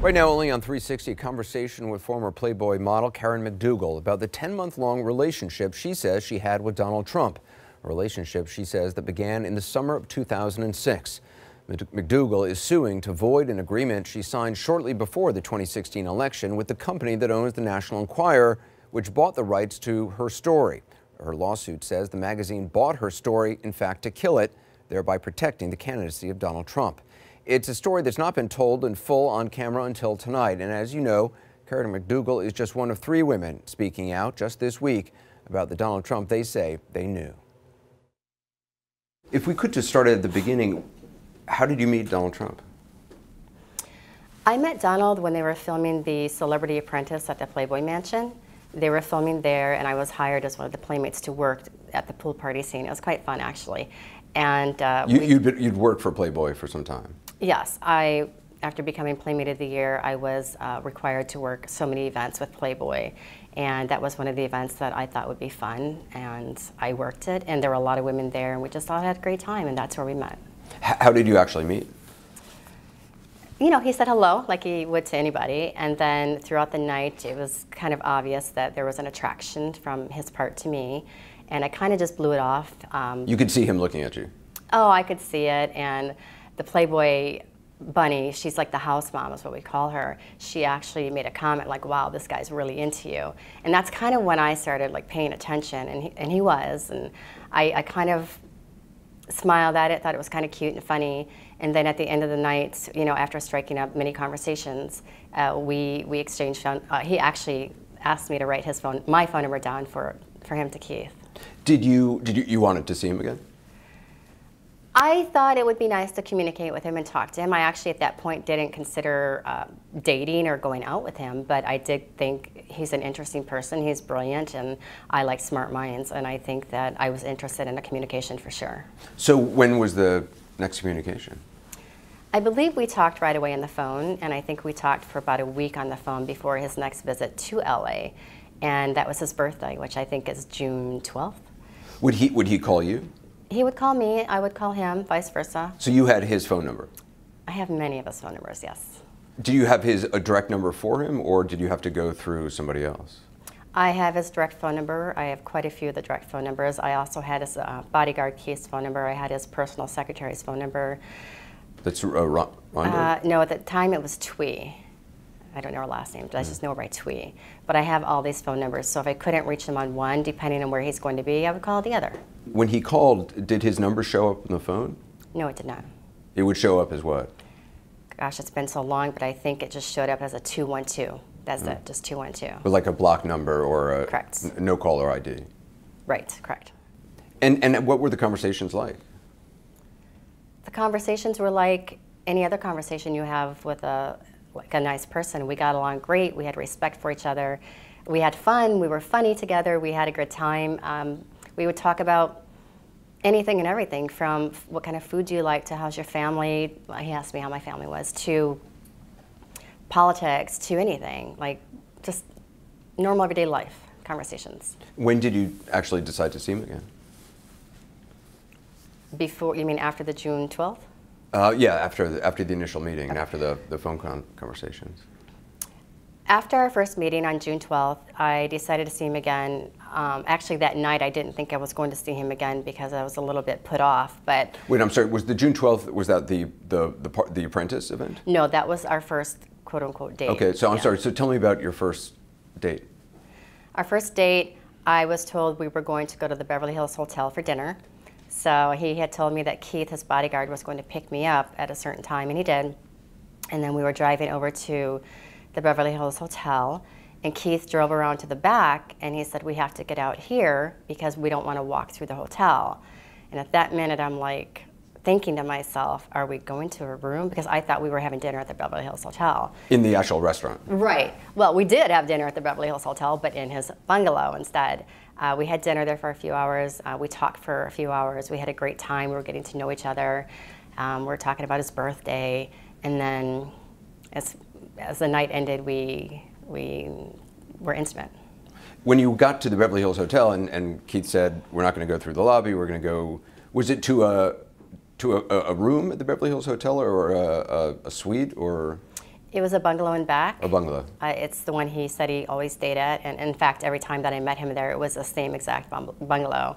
Right now, only on 360, a conversation with former Playboy model Karen McDougal about the 10-month-long relationship she says she had with Donald Trump. A relationship, she says, that began in the summer of 2006. McDougal is suing to void an agreement she signed shortly before the 2016 election with the company that owns the National Enquirer, which bought the rights to her story. Her lawsuit says the magazine bought her story, in fact, to kill it, thereby protecting the candidacy of Donald Trump. It's a story that's not been told in full on camera until tonight. And as you know, Karen McDougal is just one of 3 women speaking out just this week about the Donald Trump they say they knew. If we could just start at the beginning, how did you meet Donald Trump? I met Donald when they were filming The Celebrity Apprentice at the Playboy Mansion. They were filming there, and I was hired as one of the playmates to work at the pool party scene. It was quite fun, actually. And you'd worked for Playboy for some time. Yes, after becoming Playmate of the Year, I was required to work so many events with Playboy, and that was one of the events that I thought would be fun, and I worked it, and there were a lot of women there, and we just all had a great time, and that's where we met. How did you actually meet? You know, he said hello like he would to anybody, and then throughout the night it was kind of obvious that there was an attraction from his part to me, and I kind of just blew it off. You could see him looking at you? Oh, I could see it, and the Playboy bunny, she's like the house mom is what we call her. She actually made a comment like, wow, this guy's really into you. And that's kind of when I started like paying attention, and he was. And I kind of smiled at it, thought it was kind of cute and funny. And then at the end of the night, you know, after striking up many conversations, we exchanged phone. He actually asked me to write my phone number down for him to Keith. Did you wanted to see him again? I thought it would be nice to communicate with him and talk to him. I actually, at that point, didn't consider dating or going out with him, but I did think he's an interesting person. He's brilliant, and I like smart minds, and I think that I was interested in a communication for sure. So when was the next communication? I believe we talked right away on the phone, and I think we talked for about a week on the phone before his next visit to LA, and that was his birthday, which I think is June 12th. Would he call you? He would call me, I would call him, vice versa. So you had his phone number? I have many of his phone numbers, yes. Do you have a direct number for him, or did you have to go through somebody else? I have his direct phone number. I have quite a few of the direct phone numbers. I also had his bodyguard Keith's phone number. I had his personal secretary's phone number. That's Rhonda? No, at the time it was Twee. I don't know her last name, but I just know her by Twee. But I have all these phone numbers, so if I couldn't reach him on one, depending on where he's going to be, I would call the other. When he called, did his number show up on the phone? No, it did not. It would show up as what? Gosh, it's been so long, but I think it just showed up as a 212. That's it, just 212. But like a block number or a correct. No caller ID? Right, correct. And what were the conversations like? The conversations were like any other conversation you have with a nice person. We got along great. We had respect for each other. We had fun. We were funny together. We had a good time. We would talk about anything and everything, from what kind of food do you like to how's your family. He asked me how my family was, to politics, to anything, like just normal everyday life conversations. When did you actually decide to see him again? Before, you mean after the June 12th? Yeah, after the initial meeting and after the phone conversations. After our first meeting on June 12th, I decided to see him again. Actually, that night I didn't think I was going to see him again because I was a little bit put off. But wait, I'm sorry. Was the June 12th? Was that the Apprentice event? No, that was our first quote unquote date. Okay, so I'm sorry. So tell me about your first date. Our first date, I was told we were going to go to the Beverly Hills Hotel for dinner. So he had told me that Keith, his bodyguard, was going to pick me up at a certain time, and he did. And then we were driving over to the Beverly Hills Hotel, and Keith drove around to the back, and he said, we have to get out here because we don't want to walk through the hotel. And at that minute, I'm like thinking to myself, are we going to a room? Because I thought we were having dinner at the Beverly Hills Hotel. In the actual restaurant? Right. Well, we did have dinner at the Beverly Hills Hotel, but in his bungalow instead. We had dinner there for a few hours. We talked for a few hours. We had a great time. We were getting to know each other. We were talking about his birthday. And then as the night ended, we were intimate. When you got to the Beverly Hills Hotel and Keith said, we're not going to go through the lobby, we're going to go, was it to a room at the Beverly Hills Hotel or a suite, or? It was a bungalow in back. A bungalow. It's the one he said he always stayed at, and in fact, every time that I met him there, it was the same exact bungalow.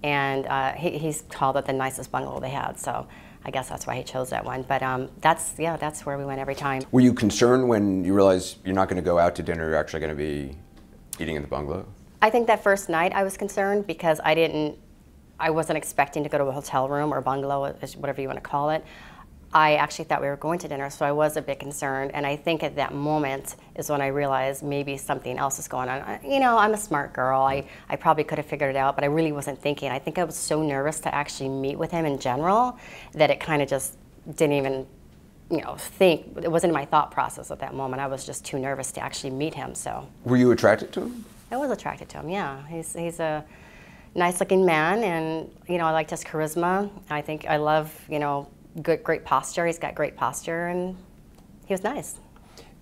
And he's called it the nicest bungalow they had, so I guess that's why he chose that one. But that's where we went every time. Were you concerned when you realized you're not going to go out to dinner, you're actually going to be eating in the bungalow? I think that first night I was concerned because I wasn't expecting to go to a hotel room or bungalow, whatever you want to call it. I actually thought we were going to dinner, so I was a bit concerned. And I think at that moment is when I realized maybe something else is going on. You know, I'm a smart girl. I probably could have figured it out, but I really wasn't thinking. I think I was so nervous to actually meet with him in general that it kind of just didn't even, you know, think. It wasn't in my thought process at that moment. I was just too nervous to actually meet him. So. Were you attracted to him? I was attracted to him. Yeah, he's a nice-looking man, and you know, I liked his charisma. I think I love, you know, great posture. He's got great posture, and he was nice.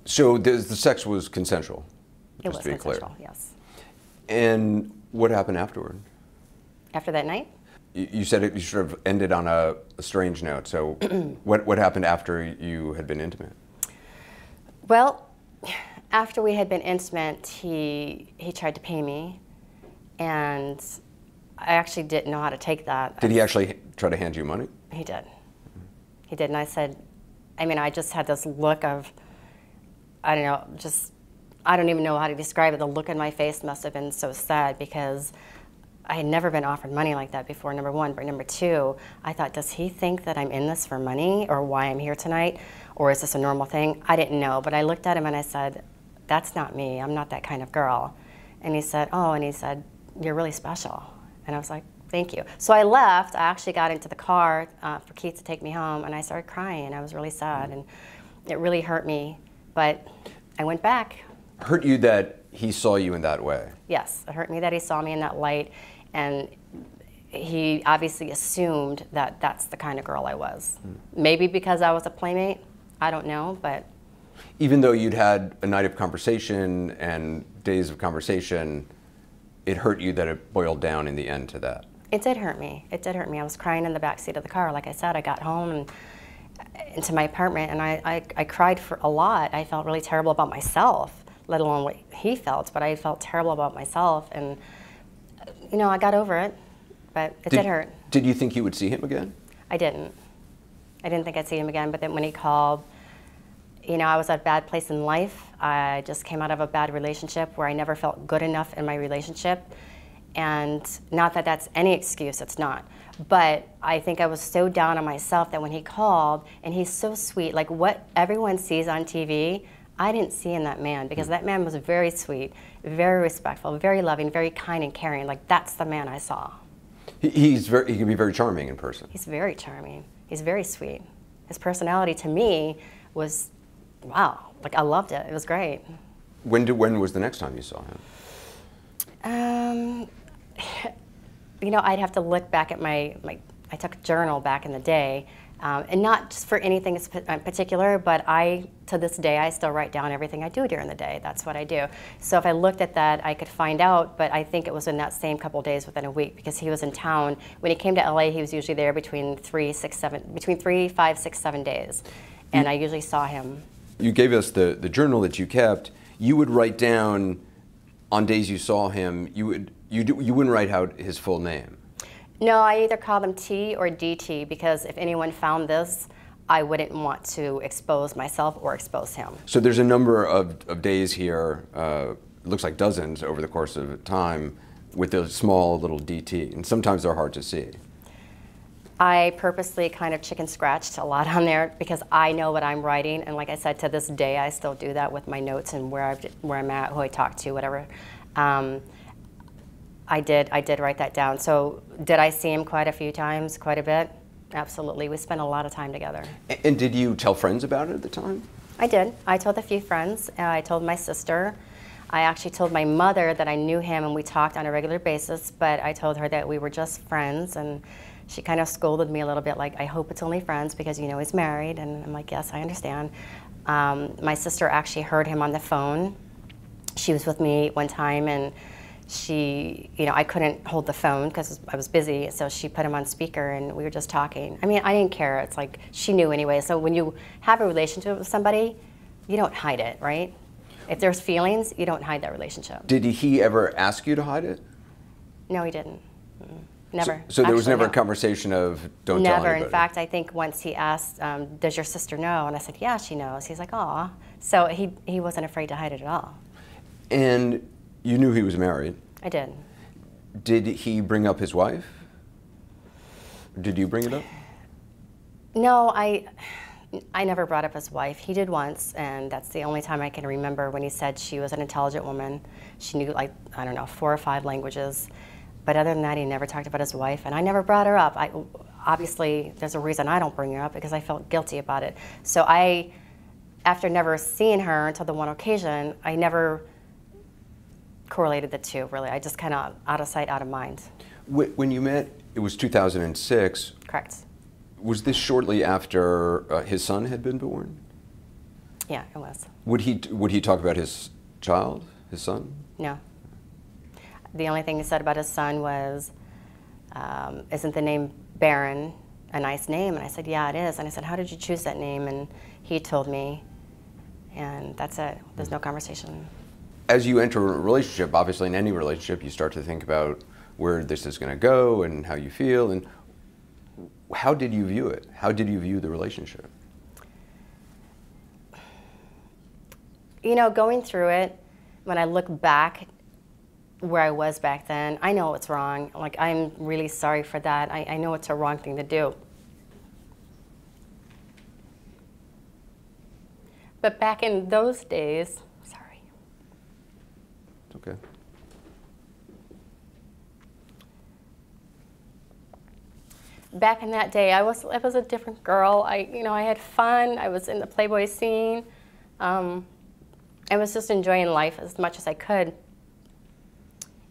So the sex was consensual? It was consensual, yes. And what happened afterward? After that night? You said you sort of ended on a strange note. So what happened after you had been intimate? Well, after we had been intimate, he tried to pay me, and I actually didn't know how to take that. Did he actually try to hand you money? He did. He did, and I said, I mean, I just had this look of, I don't know, just, I don't even know how to describe it. The look in my face must have been so sad because I had never been offered money like that before, number one. But number two, I thought, does he think that I'm in this for money or why I'm here tonight? Or is this a normal thing? I didn't know, but I looked at him and I said, that's not me. I'm not that kind of girl. And he said, oh, and he said, you're really special. And I was like, thank you. So I left. I actually got into the car for Keith to take me home, and I started crying. I was really sad, and it really hurt me. But I went back. Hurt you that he saw you in that way? Yes, it hurt me that he saw me in that light, and he obviously assumed that that's the kind of girl I was. Maybe because I was a playmate, I don't know, but. Even though you'd had a night of conversation and days of conversation, it hurt you that it boiled down in the end to that? It did hurt me. It did hurt me. I was crying in the back seat of the car. Like I said, I got home and into my apartment, and I cried for a lot. I felt really terrible about myself, let alone what he felt, but I felt terrible about myself, and you know, I got over it, but it did hurt. Did you think you would see him again? I didn't. I didn't think I'd see him again, but then when he called, you know, I was at a bad place in life. I just came out of a bad relationship where I never felt good enough in my relationship. And not that that's any excuse, it's not. But I think I was so down on myself that when he called, and he's so sweet, like what everyone sees on TV, I didn't see in that man, because that man was very sweet, very respectful, very loving, very kind and caring. Like that's the man I saw. He can be very charming in person. He's very charming. He's very sweet. His personality to me was, wow, like I loved it. It was great. When was the next time you saw him? You know, I'd have to look back at I took a journal back in the day, and not just for anything in particular, but to this day, I still write down everything I do during the day. That's what I do. So if I looked at that, I could find out, but I think it was in that same couple days within a week, because he was in town. When he came to LA, he was usually there between 3, 5, 6, 7 days, and I usually saw him. You gave us the journal that you kept. You would write down on days you saw him, you wouldn't write out his full name. No, I either called him T or DT, because if anyone found this, I wouldn't want to expose myself or expose him. So there's a number of days here, it looks like dozens over the course of time, with a small little DT, and sometimes they're hard to see. I purposely kind of chicken scratched a lot on there because I know what I'm writing, and like I said, to this day I still do that with my notes and where I'm at, who I talk to, whatever. I did write that down. So did I see him quite a few times, quite a bit? Absolutely. We spent a lot of time together. And did you tell friends about it at the time? I did. I told a few friends. I told my sister. I actually told my mother that I knew him and we talked on a regular basis, but I told her that we were just friends, and she kind of scolded me a little bit, like, I hope it's only friends because you know he's married, and I'm like, yes, I understand. My sister actually heard him on the phone. She was with me one time, and she, you know, I couldn't hold the phone because I was busy, so she put him on speaker and we were just talking. I mean, I didn't care. It's like she knew anyway. So when you have a relationship with somebody, you don't hide it, right? If there's feelings, you don't hide that relationship. Did he ever ask you to hide it? No, he didn't. Never. So there was Actually, never no. a conversation of don't tell Never. anybody? In fact, I think once he asked, does your sister know? And I said, yeah, she knows. He's like, aw. So he wasn't afraid to hide it at all. And you knew he was married. I did. Did he bring up his wife? Did you bring it up? No, I never brought up his wife. He did once, and that's the only time I can remember when he said she was an intelligent woman. She knew, like, I don't know, 4 or 5 languages. But other than that, he never talked about his wife, and I never brought her up. Obviously, there's a reason I don't bring her up, because I felt guilty about it. So after never seeing her until the one occasion, I never correlated the two, really. I just kind of out of sight, out of mind. When you met, it was 2006. Correct. Was this shortly after his son had been born? Yeah, it was. Would he talk about his child, his son? No. The only thing he said about his son was, isn't the name Baron a nice name? And I said, yeah, it is. And I said, how did you choose that name? And he told me, and that's it. There's no conversation. As you enter a relationship, obviously in any relationship, you start to think about where this is going to go and how you feel. And how did you view it? How did you view the relationship? You know, going through it, when I look back where I was back then, I know it's wrong. Like, I'm really sorry for that. I know it's a wrong thing to do. But back in those days, sorry. It's okay. Back in that day, I was a different girl. I had fun. I was in the Playboy scene. I was just enjoying life as much as I could.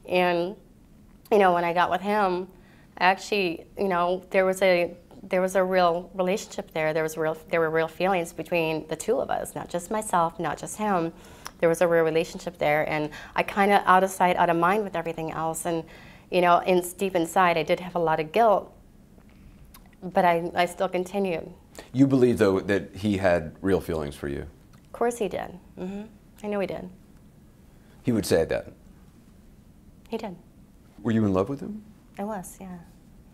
And, when I got with him, actually, there was a real relationship there. There were real feelings between the two of us, not just myself, not just him. There was a real relationship there, and I kind of out of sight, out of mind with everything else. And, deep inside, I did have a lot of guilt, but I still continued. You believe, though, that he had real feelings for you? Of course he did. I know he did. He would say that? He did. Were you in love with him? I was, yeah.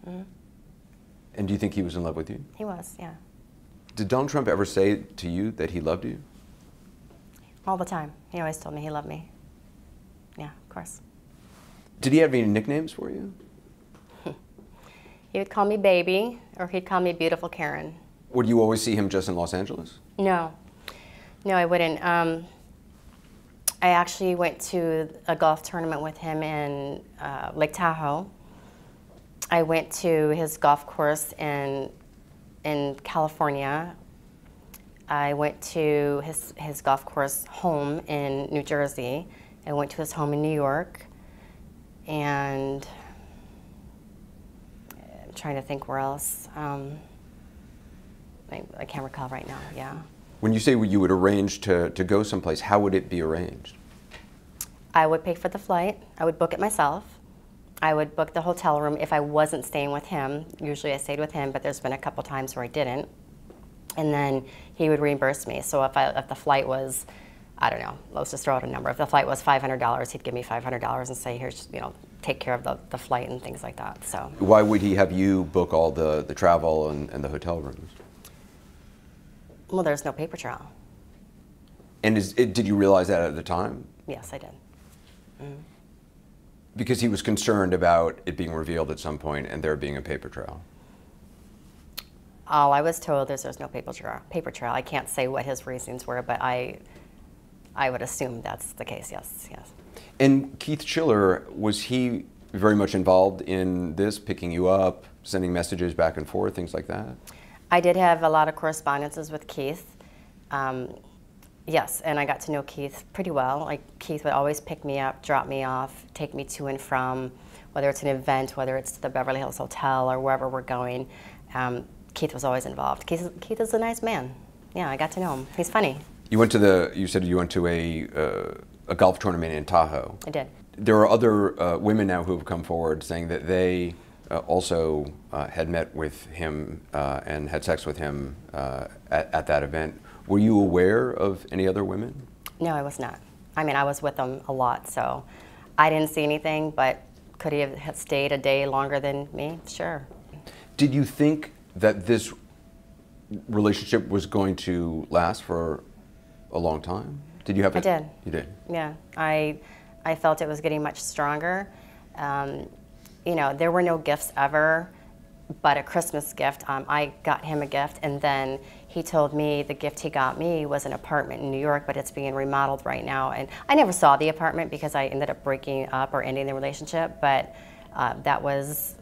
And do you think he was in love with you? He was, yeah. Did Donald Trump ever say to you that he loved you? All the time. He always told me he loved me. Yeah, of course. Did he have any nicknames for you? He would call me baby, or he'd call me beautiful Karen. Would you always see him just in Los Angeles? No. No, I wouldn't. I actually went to a golf tournament with him in Lake Tahoe. I went to his golf course in California. I went to his golf course home in New Jersey. I went to his home in New York. And I'm trying to think where else. I can't recall right now, yeah. When you say you would arrange to go someplace, how would it be arranged? I would pay for the flight. I would book it myself. I would book the hotel room if I wasn't staying with him. Usually I stayed with him, but there's been a couple times where I didn't. And then he would reimburse me. So if the flight was, I don't know, let's just throw out a number. If the flight was $500, he'd give me $500 and say, here's, take care of the flight and things like that. So why would he have you book all the travel and the hotel rooms? Well, there's no paper trail. And did you realize that at the time? Yes, I did. Because he was concerned about it being revealed at some point and there being a paper trail. All I was told is there's no paper trail. I can't say what his reasons were, but I would assume that's the case, yes. And Keith Schiller, was he very much involved in this, picking you up, sending messages back and forth, things like that? I did have a lot of correspondences with Keith. Yes, and I got to know Keith pretty well. Like, Keith would always pick me up, drop me off, take me to and from, whether it's an event, whether it's to the Beverly Hills Hotel or wherever we're going. Keith was always involved. Keith is a nice man. Yeah, I got to know him. He's funny. You said you went to a golf tournament in Tahoe. I did. There are other women now who have come forward saying that they also had met with him and had sex with him at that event. Were you aware of any other women? No, I was not. I mean, I was with him a lot, so I didn't see anything, but could he have stayed a day longer than me? Sure. Did you think that this relationship was going to last for a long time? Did you have? I did. You did. Yeah, I felt it was getting much stronger. You know, there were no gifts ever, but a Christmas gift. I got him a gift, and then he told me the gift he got me was an apartment in New York, but it's being remodeled right now. And I never saw the apartment because I ended up breaking up or ending the relationship, but that was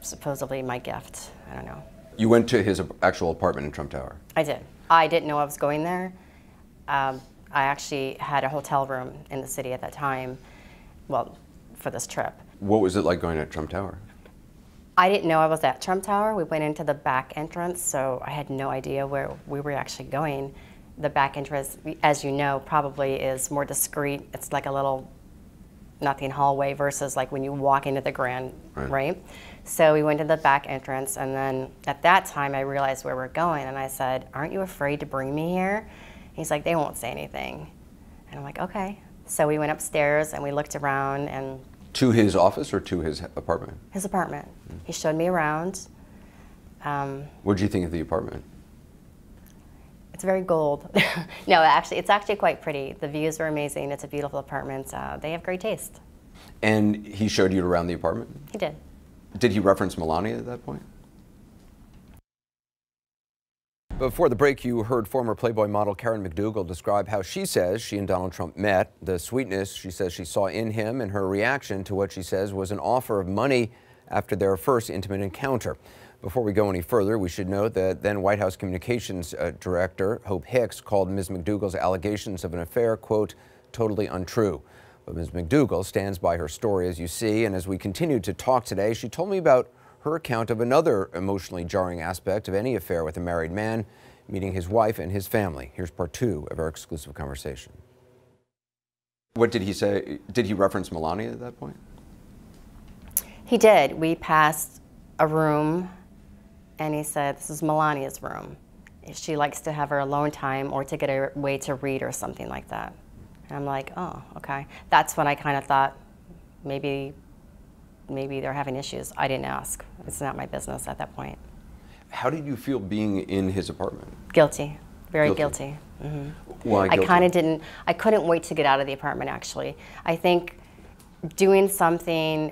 supposedly my gift. I don't know. You went to his actual apartment in Trump Tower? I did. I didn't know I was going there. I actually had a hotel room in the city at that time, well, for this trip. What was it like going to Trump Tower? I didn't know I was at Trump Tower. We went into the back entrance, so I had no idea where we were actually going. The back entrance, as you know, probably is more discreet. It's like a little nothing hallway versus like when you walk into the grand, right? So we went to the back entrance, and then at that time I realized where we're going, and I said, "Aren't you afraid to bring me here?" He's like, "They won't say anything." And I'm like, "Okay." So we went upstairs and we looked around and... To his office or to his apartment? His apartment. He showed me around. What did you think of the apartment? It's very gold. No, actually, it's actually quite pretty. The views were amazing. It's a beautiful apartment. They have great taste. And he showed you around the apartment? He did. Did he reference Melania at that point? Before the break, you heard former Playboy model Karen McDougal describe how she says she and Donald Trump met, the sweetness she says she saw in him, and her reaction to what she says was an offer of money after their first intimate encounter. Before we go any further, we should note that then White House Communications Director Hope Hicks called Ms. McDougal's allegations of an affair, quote, totally untrue. But Ms. McDougal stands by her story, as you see, and as we continued to talk today, she told me about her account of another emotionally jarring aspect of any affair with a married man, meeting his wife and his family. Here's part 2 of our exclusive conversation. What did he say? Did he reference Melania at that point? He did. We passed a room, and he said, "This is Melania's room. She likes to have her alone time or to get away to read or something like that." And I'm like, "Oh, okay." That's when I kind of thought, maybe they're having issues. I didn't ask. It's not my business at that point. How did you feel being in his apartment? Guilty. Very guilty. Why guilty? I couldn't wait to get out of the apartment, actually. I think doing something,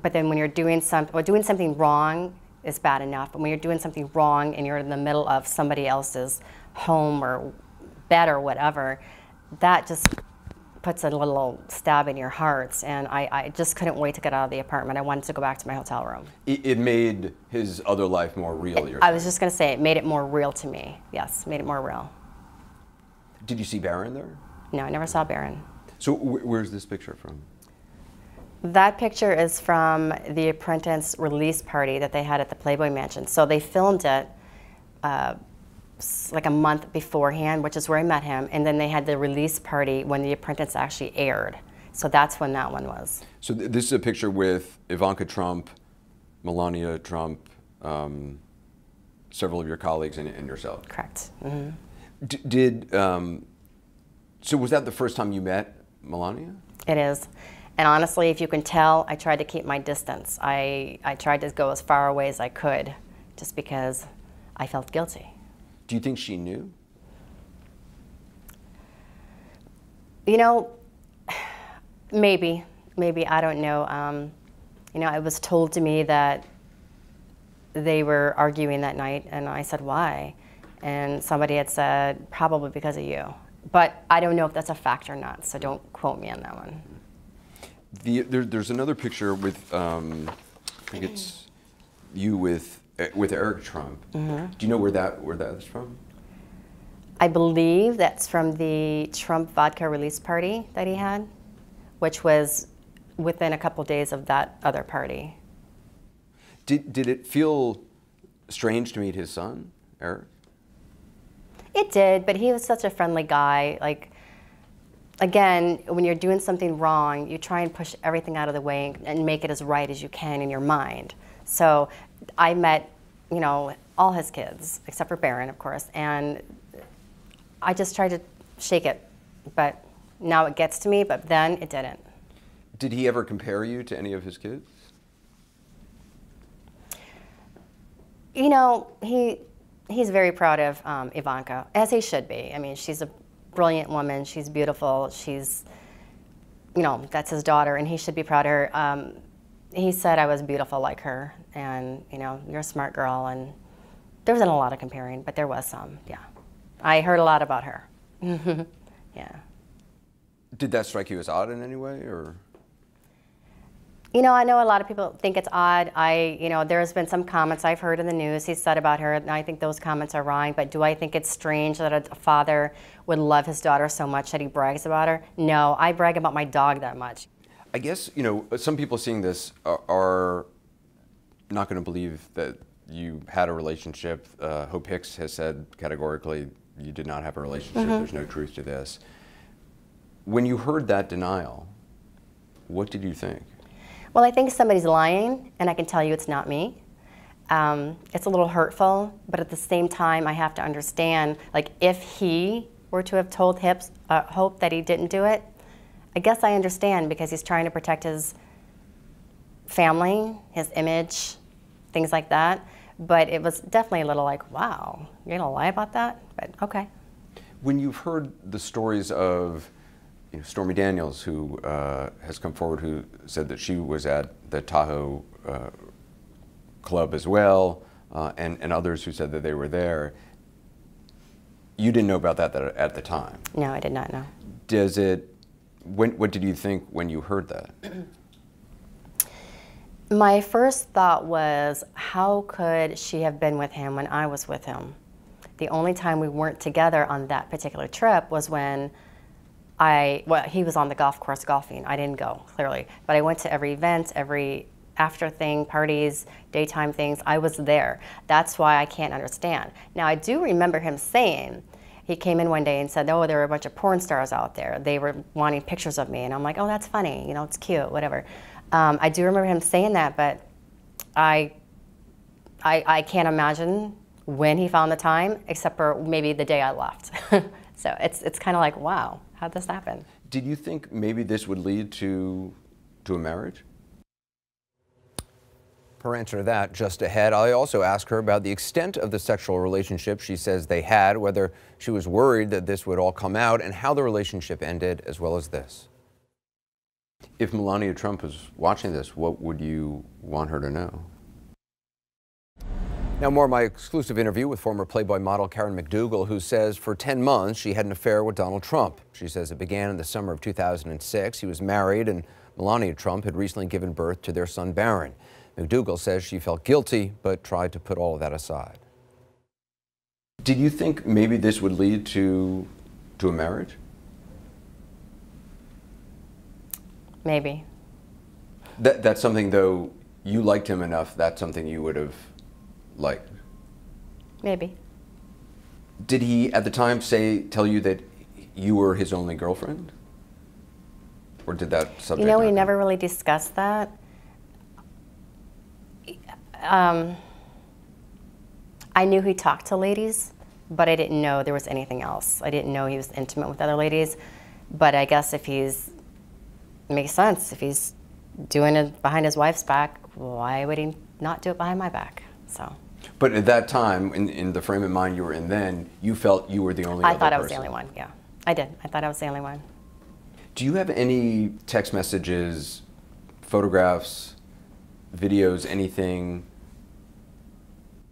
but then when you're doing something wrong is bad enough, but when you're doing something wrong and you're in the middle of somebody else's home or bed or whatever, that just puts a little stab in your hearts, and I just couldn't wait to get out of the apartment. I wanted to go back to my hotel room. It made his other life more real, you're saying? I was just going to say, it made it more real to me. Yes, made it more real. Did you see Barron there? No, I never saw Barron. So where's this picture from? That picture is from the Apprentice release party that they had at the Playboy Mansion. So they filmed it like a month beforehand, which is where I met him, and then they had the release party when The Apprentice actually aired. So that's when that one was. So this is a picture with Ivanka Trump, Melania Trump, several of your colleagues and yourself. Correct. So was that the first time you met Melania? It is. And honestly, if you can tell, I tried to keep my distance. I tried to go as far away as I could, just because I felt guilty. Do you think she knew? You know, maybe, I don't know. You know, it was told to me that they were arguing that night, and I said, why? And somebody had said, probably because of you. But I don't know if that's a fact or not, so don't quote me on that one. There's another picture with, I think it's you with Eric Trump. Do you know where that's from? I believe that's from the Trump vodka release party that he had, which was within a couple days of that other party. Did it feel strange to meet his son, Eric? It did, but he was such a friendly guy. Like, again, when you're doing something wrong, you try and push everything out of the way and make it as right as you can in your mind. So I met, you know, all his kids, except for Barron, of course, and I just tried to shake it, but now it gets to me, but then it didn't. Did he ever compare you to any of his kids? You know, he's very proud of Ivanka, as he should be. I mean, she's a brilliant woman. She's beautiful. She's, you know, that's his daughter, and he should be proud of her. He said I was beautiful like her, and, you know, you're a smart girl, and there wasn't a lot of comparing, but there was some, yeah. I heard a lot about her. Yeah. Did that strike you as odd in any way, or? You know, I know a lot of people think it's odd. You know, there's been some comments I've heard in the news he said about her, and I think those comments are wrong, but do I think it's strange that a father would love his daughter so much that he brags about her? No, I brag about my dog that much. I guess, you know, some people seeing this are not going to believe that you had a relationship. Hope Hicks has said categorically you did not have a relationship. There's no truth to this. When you heard that denial, what did you think? Well, I think somebody's lying, and I can tell you it's not me. It's a little hurtful, but at the same time, I have to understand, like, if he were to have told Hope that he didn't do it, I guess I understand, because he's trying to protect his family, his image, things like that. But it was definitely a little like, wow, you're gonna lie about that? But okay. When you've heard the stories of, you know, Stormy Daniels, who has come forward, who said that she was at the Tahoe club as well, and others who said that they were there, you didn't know about that at the time? No, I did not know. Does it? What did you think when you heard that? My first thought was, how could she have been with him when I was with him? The only time we weren't together on that particular trip was when he was on the golf course golfing. I didn't go, clearly. But I went to every event, every after thing, parties, daytime things. I was there. That's why I can't understand. Now, I do remember him saying, he came in one day and said, oh, there were a bunch of porn stars out there. They were wanting pictures of me. And I'm like, oh, that's funny. You know, it's cute, whatever. I do remember him saying that, but I can't imagine when he found the time, except for maybe the day I left. So it's kind of like, wow, how'd this happen? Did you think maybe this would lead to a marriage? Her answer to that just ahead. I also asked her about the extent of the sexual relationship she says they had, whether she was worried that this would all come out, and how the relationship ended, as well as this. If Melania Trump was watching this, what would you want her to know? Now more of my exclusive interview with former Playboy model Karen McDougal, who says for 10 months she had an affair with Donald Trump. She says it began in the summer of 2006. He was married, and Melania Trump had recently given birth to their son Barron. McDougal says she felt guilty, but tried to put all of that aside. Did you think maybe this would lead to a marriage? Maybe. That's something, though, you liked him enough, that's something you would have liked? Maybe. Did he, at the time, tell you that you were his only girlfriend? Or did that subject? You know, we never really discussed that. I knew he talked to ladies, but I didn't know there was anything else. I didn't know he was intimate with other ladies. But I guess if it makes sense. If he's doing it behind his wife's back, why would he not do it behind my back? So. But at that time, in the frame of mind you were in then, you felt you were the only other person? I thought I was the only one, yeah. I did. I thought I was the only one. Do you have any text messages, photographs, videos, anything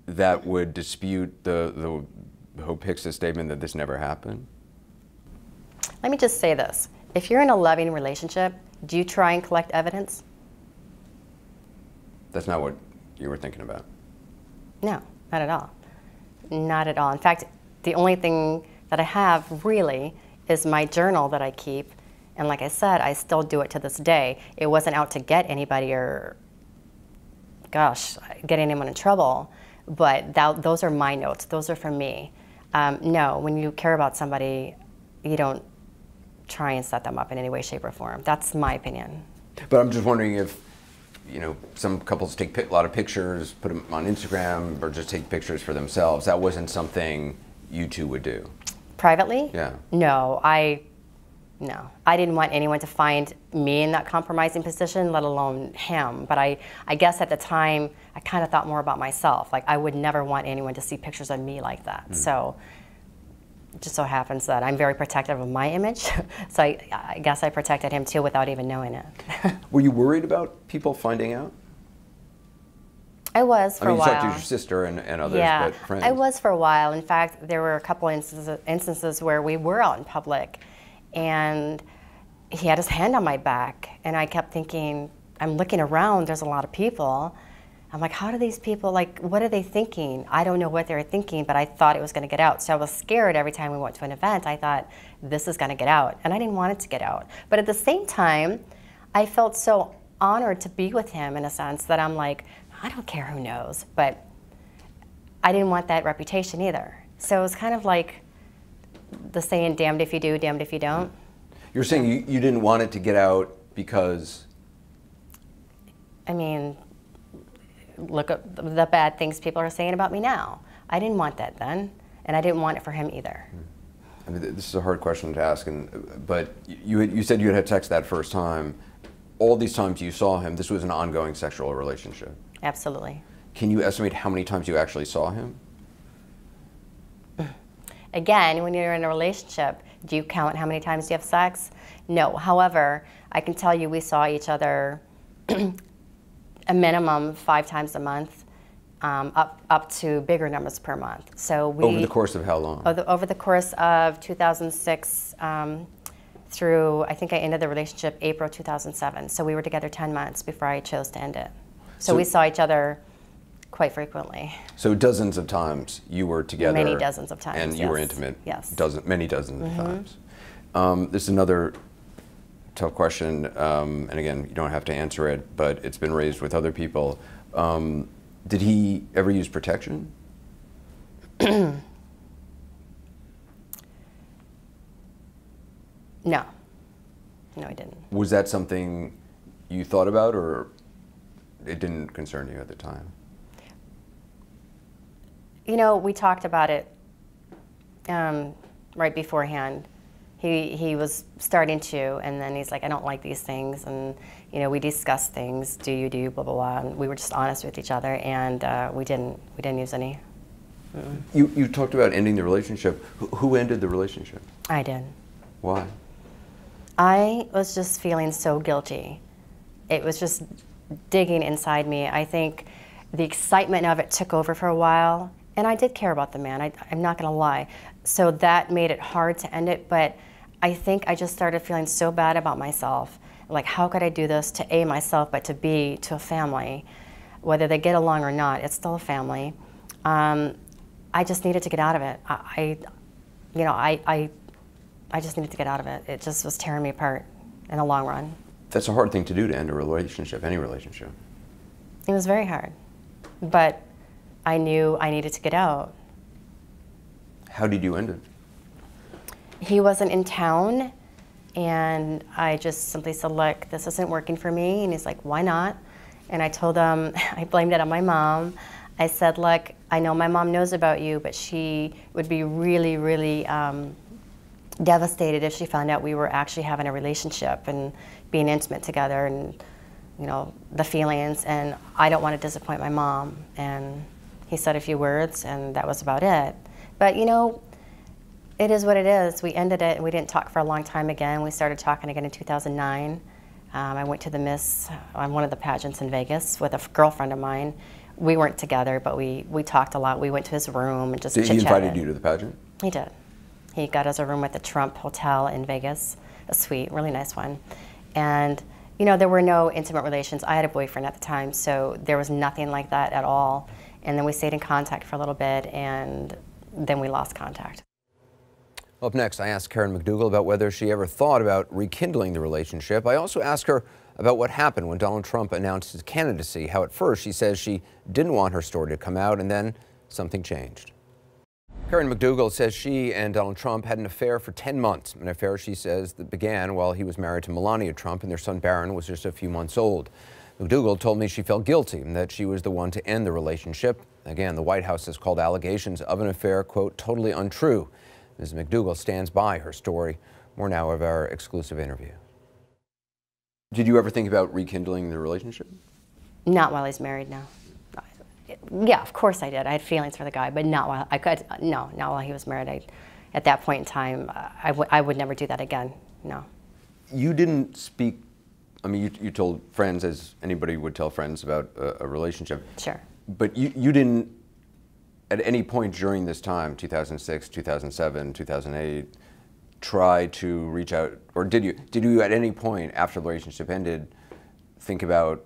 that would dispute the Hope Hicks' statement that this never happened? Let me just say this. If you're in a loving relationship, do you try and collect evidence? That's not what you were thinking about. No, not at all. Not at all. In fact, the only thing that I have really is my journal that I keep. And like I said, I still do it to this day. It wasn't out to get anybody or, gosh, get anyone in trouble. But those are my notes. Those are from me. No, when you care about somebody, you don't try and set them up in any way, shape, or form. That's my opinion. But I'm just wondering if, you know, some couples take a lot of pictures, put them on Instagram, or just take pictures for themselves. That wasn't something you two would do. Privately? Yeah. No, no. I didn't want anyone to find me in that compromising position, let alone him. But I guess at the time, I kind of thought more about myself. Like, I would never want anyone to see pictures of me like that. So it just so happens that I'm very protective of my image. So I guess I protected him too without even knowing it. Were you worried about people finding out? I was for a while. You talked to your sister and others, yeah, but friends. I was for a while. In fact, there were a couple instances where we were out in public, and he had his hand on my back, and I kept thinking, I'm looking around, there's a lot of people. I'm like, how do these people, like, what are they thinking? I don't know what they were thinking, but I thought it was going to get out. So I was scared every time we went to an event. I thought, this is going to get out, and I didn't want it to get out. But at the same time, I felt so honored to be with him in a sense that I'm like, I don't care who knows, but I didn't want that reputation either. So it was kind of like the saying, damned if you do, damned if you don't. You're saying you didn't want it to get out because? I mean, look at the bad things people are saying about me now. I didn't want that then, and I didn't want it for him either. I mean, this is a hard question to ask, but you said you had sex that first time. All these times you saw him, this was an ongoing sexual relationship. Absolutely. Can you estimate how many times you actually saw him? Again, when you're in a relationship, do you count how many times you have sex? No. However, I can tell you we saw each other a minimum 5 times a month, up to bigger numbers per month. So Over the course of how long? Over the course of 2006 through, I think I ended the relationship April 2007. So we were together 10 months before I chose to end it. So we saw each other quite frequently. So dozens of times you were together. Many dozens of times, and you were intimate. Yes. Many dozens of times. This is another tough question, and again, you don't have to answer it, but it's been raised with other people. Did he ever use protection? No. No, he didn't. Was that something you thought about, or it didn't concern you at the time? You know, we talked about it right beforehand. He was starting to, and then he's like, I don't like these things, and you know, we discussed things. Do you, blah blah blah, and we were just honest with each other, and we didn't use any. You talked about ending the relationship. Who ended the relationship? I did. Why? I was just feeling so guilty. It was just digging inside me. I think the excitement of it took over for a while, and I did care about the man. I'm not going to lie. So that made it hard to end it, but I think I just started feeling so bad about myself. Like, how could I do this to A, myself, but to B, to a family? Whether they get along or not, it's still a family. I just needed to get out of it. I just needed to get out of it. It just was tearing me apart in the long run. That's a hard thing to do, to end a relationship, any relationship. It was very hard, but I knew I needed to get out. How did you end it? He wasn't in town, and I just simply said, look, this isn't working for me. And he's like, why not? And I told him, I blamed it on my mom. I said, look, I know my mom knows about you, but she would be really, really devastated if she found out we were actually having a relationship and being intimate together, and you know, the feelings, and I don't want to disappoint my mom. And he said a few words, and that was about it. But you know, it is what it is. We ended it, and we didn't talk for a long time again. We started talking again in 2009. I went to the Miss, on one of the pageants in Vegas with a girlfriend of mine. We weren't together, but we talked a lot. We went to his room and just chit-chatted. He invited you to the pageant? He did. He got us a room at the Trump Hotel in Vegas, a suite, really nice one. And you know, there were no intimate relations. I had a boyfriend at the time, so there was nothing like that at all. And then we stayed in contact for a little bit, and then we lost contact. Up next, I asked Karen McDougal about whether she ever thought about rekindling the relationship. I also asked her about what happened when Donald Trump announced his candidacy, how at first she says she didn't want her story to come out, and then something changed. Karen McDougal says she and Donald Trump had an affair for 10 months, an affair she says that began while he was married to Melania Trump and their son Barron was just a few months old. McDougal told me she felt guilty and that she was the one to end the relationship. Again, the White House has called allegations of an affair, quote, totally untrue. Ms. McDougal stands by her story. More now of our exclusive interview. Did you ever think about rekindling the relationship? Not while he's married, no. Yeah, of course I did. I had feelings for the guy, but not while not while he was married. At that point in time, I would never do that again. No. You didn't speak. I mean, you told friends, as anybody would tell friends, about a relationship. Sure. But you didn't, at any point during this time, 2006, 2007, 2008, try to reach out, or did you at any point after the relationship ended think about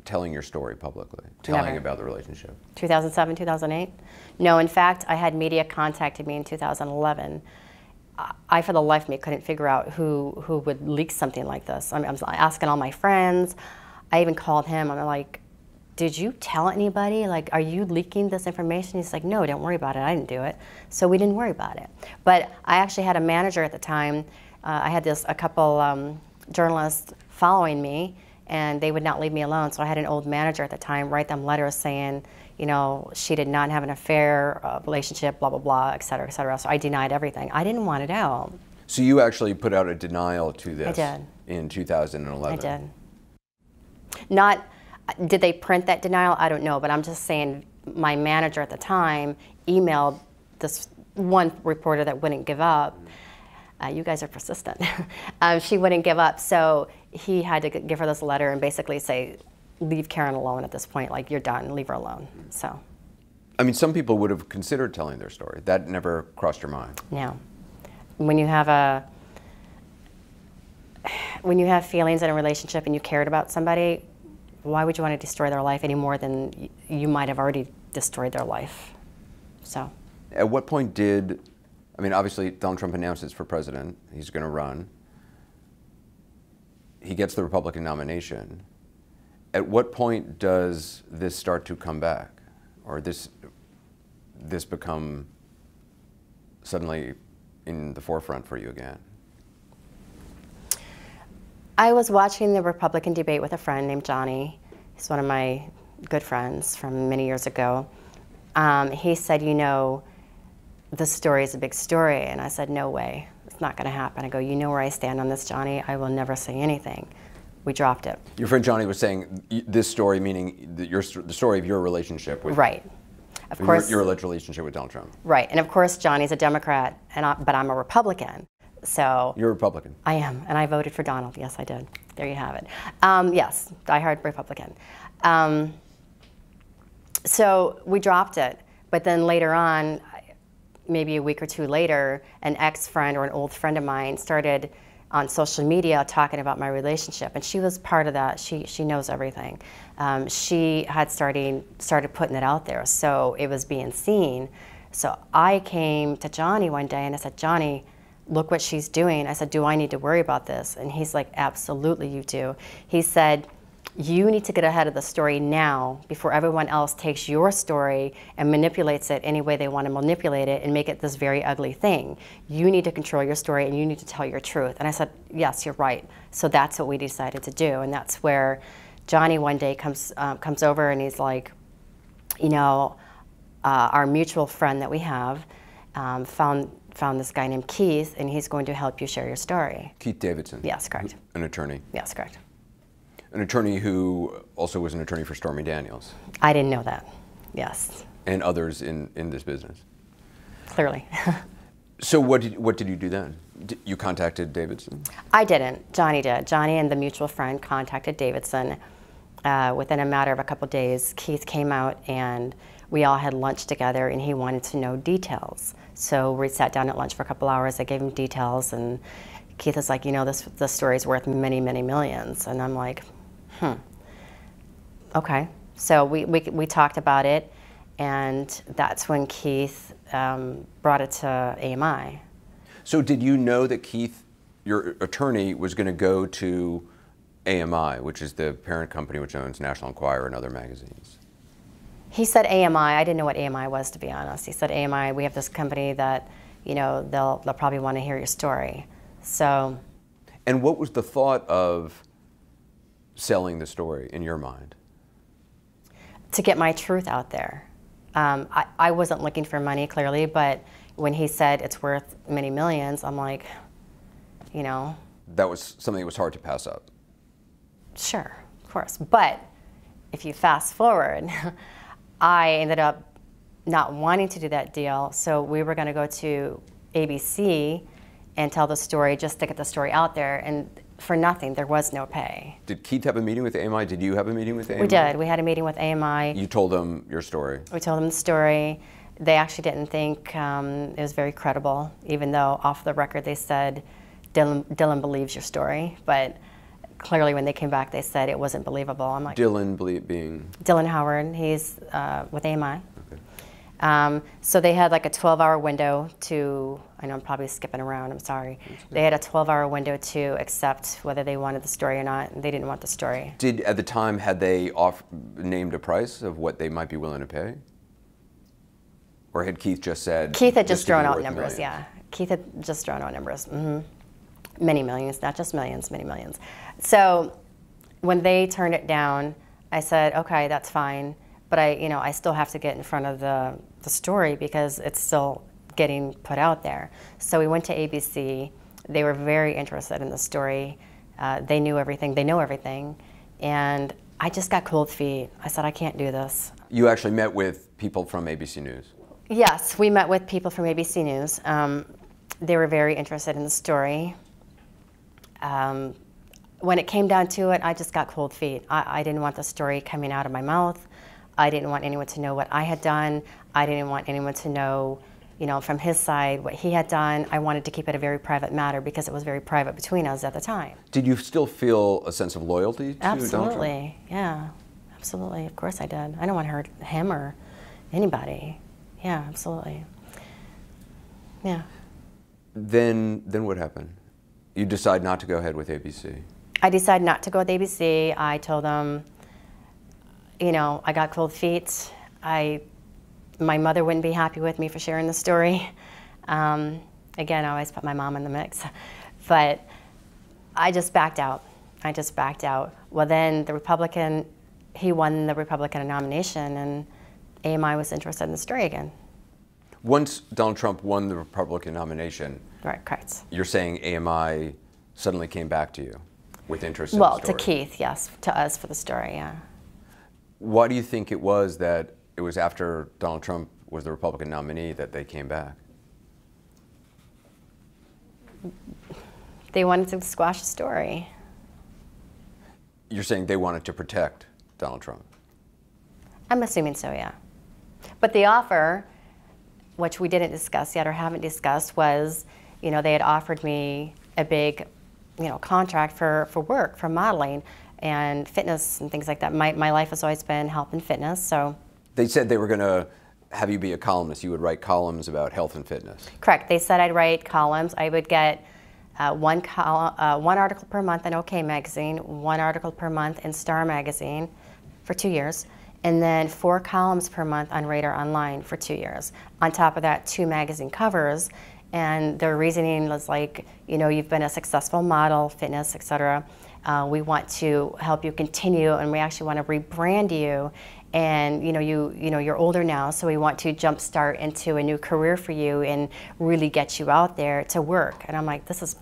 telling your story publicly, telling about the relationship? 2007, 2008? No, in fact, I had media contacted me in 2011. I, for the life of me, couldn't figure out who would leak something like this. I mean, I was asking all my friends. I even called him. I'm like, did you tell anybody? Like, are you leaking this information? He's like, no, don't worry about it. I didn't do it. So we didn't worry about it. But I actually had a manager at the time. I had a couple journalists following me, and they would not leave me alone. So I had an old manager at the time write them letters saying, you know, she did not have an affair, relationship, blah, blah, blah, et cetera, et cetera. So I denied everything. I didn't want it out. So you actually put out a denial to this I did. In 2011? I did. Not, did they print that denial? I don't know, but I'm just saying my manager at the time emailed this one reporter that wouldn't give up. You guys are persistent. She wouldn't give up, so he had to give her this letter and basically say, leave Karen alone at this point, like, you're done, leave her alone. So. I mean, some people would have considered telling their story. That never crossed your mind? No. When you have feelings in a relationship and you cared about somebody, why would you want to destroy their life any more than you might have already destroyed their life? So. At what point did, I mean, obviously Donald Trump announces for president, he's going to run. He gets the Republican nomination. At what point does this start to come back, or this become suddenly in the forefront for you again? I was watching the Republican debate with a friend named Johnny. He's one of my good friends from many years ago. He said, you know, this story is a big story. And I said, no way, it's not going to happen. I go, you know where I stand on this, Johnny. I will never say anything. We dropped it. Your friend Johnny was saying this story, meaning the story of your relationship with... Right. Of course. Your alleged relationship with Donald Trump. Right. And of course, Johnny's a Democrat, but I'm a Republican. So... You're a Republican. I am. And I voted for Donald. Yes, I did. There you have it. Yes, diehard Republican. So we dropped it. But then later on, maybe a week or two later, an ex-friend or an old friend of mine started on social media talking about my relationship, and she was part of that. She knows everything. She had started putting it out there, so it was being seen. So I came to Johnny one day and I said, Johnny, look what she's doing. I said, do I need to worry about this? And he's like, absolutely you do. He said, you need to get ahead of the story now before everyone else takes your story and manipulates it any way they want to manipulate it and make it this very ugly thing. You need to control your story and you need to tell your truth. And I said, yes, you're right. So that's what we decided to do. And that's where Johnny one day comes over and he's like, you know, our mutual friend that we have found this guy named Keith, and he's going to help you share your story. Keith Davidson? Yes, correct. An attorney? Yes, correct. An attorney who also was an attorney for Stormy Daniels. I didn't know that. Yes. And others in this business. Clearly. So what did you do then? You contacted Davidson? I didn't. Johnny did. Johnny and the mutual friend contacted Davidson. Within a matter of a couple days, Keith came out and we all had lunch together, and he wanted to know details. So we sat down at lunch for a couple hours. I gave him details, and Keith is like, you know, this story's worth many, many millions. And I'm like, okay. So we talked about it, and that's when Keith brought it to AMI. So did you know that Keith, your attorney, was going to go to AMI, which is the parent company which owns National Enquirer and other magazines? He said AMI. I didn't know what AMI was, to be honest. He said, AMI, we have this company that, you know, they'll probably want to hear your story. So. And what was the thought of selling the story in your mind? To get my truth out there. I wasn't looking for money, clearly, but when he said it's worth many millions, I'm like, you know. That was something that was hard to pass up. Sure, of course. But if you fast forward, I ended up not wanting to do that deal. So we were going to go to ABC and tell the story just to get the story out there. And for nothing, there was no pay. Did Keith have a meeting with AMI? Did you have a meeting with AMI? We did. We had a meeting with AMI. You told them your story? We told them the story. They actually didn't think it was very credible, even though off the record they said, Dylan believes your story. But clearly when they came back, they said it wasn't believable. I'm like, Dylan being? Dylan Howard. He's with AMI. Okay. So they had like a 12-hour window to, I know I'm probably skipping around, I'm sorry. They had a 12-hour window to accept whether they wanted the story or not, and they didn't want the story. At the time, had they named a price of what they might be willing to pay? Or had Keith just said? Keith had just thrown out numbers, yeah. Keith had just thrown out numbers. Many millions, not just millions, many millions. So when they turned it down, I said, okay, that's fine, but I still have to get in front of the story because it's still getting put out there. So we went to ABC. They were very interested in the story. They knew everything, they know everything, and I just got cold feet. I said, I can't do this. You actually met with people from ABC News? Yes, we met with people from ABC News. They were very interested in the story. When it came down to it, I just got cold feet. I didn't want the story coming out of my mouth. I didn't want anyone to know what I had done. I didn't want anyone to know, from his side what he had done. I wanted to keep it a very private matter because it was very private between us at the time. Did you still feel a sense of loyalty to Donald Trump? Absolutely, yeah, absolutely. Of course I did. I don't want to hurt him or anybody. Yeah, absolutely. Yeah. Then what happened? You decide not to go ahead with ABC. I decided not to go with ABC. I told them, I got cold feet. My mother wouldn't be happy with me for sharing the story. Again, I always put my mom in the mix. But I just backed out. Well, then he won the Republican nomination, and AMI was interested in the story again. Once Donald Trump won the Republican nomination, right, correct. You're saying AMI suddenly came back to you with interest in the story? Well, to Keith, yes, to us for the story, yeah. Why do you think it was that it was after Donald Trump was the Republican nominee that they came back? They wanted to squash the story. You're saying they wanted to protect Donald Trump? I'm assuming so, yeah. But the offer, which we didn't discuss yet or haven't discussed, was, they had offered me a big, contract for work, for modeling and fitness and things like that. My life has always been health and fitness, so. They said they were going to have you be a columnist. You would write columns about health and fitness. Correct. They said I'd write columns. I would get one article per month in OK Magazine, one article per month in Star Magazine for 2 years, and then 4 columns per month on Radar Online for 2 years. On top of that, 2 magazine covers. And their reasoning was like, you've been a successful model, fitness, etc. We want to help you continue, and we actually want to rebrand you. And you're older now, so we want to jumpstart into a new career for you and really get you out there to work. And I'm like, this is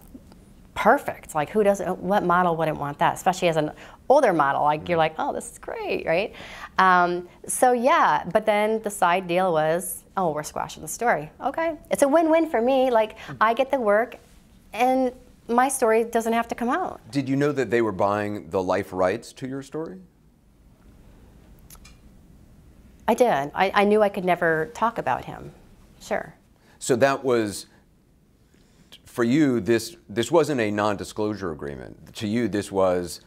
perfect. Like, what model wouldn't want that? Especially as an older model, like you're like, oh, this is great, right? So yeah, but then the side deal was, oh, we're squashing the story. Okay, it's a win-win for me. Like, I get the work, and my story doesn't have to come out. Did you know that they were buying the life rights to your story? I did. I knew I could never talk about him. Sure. So that was, for you, this wasn't a non-disclosure agreement. To you, this was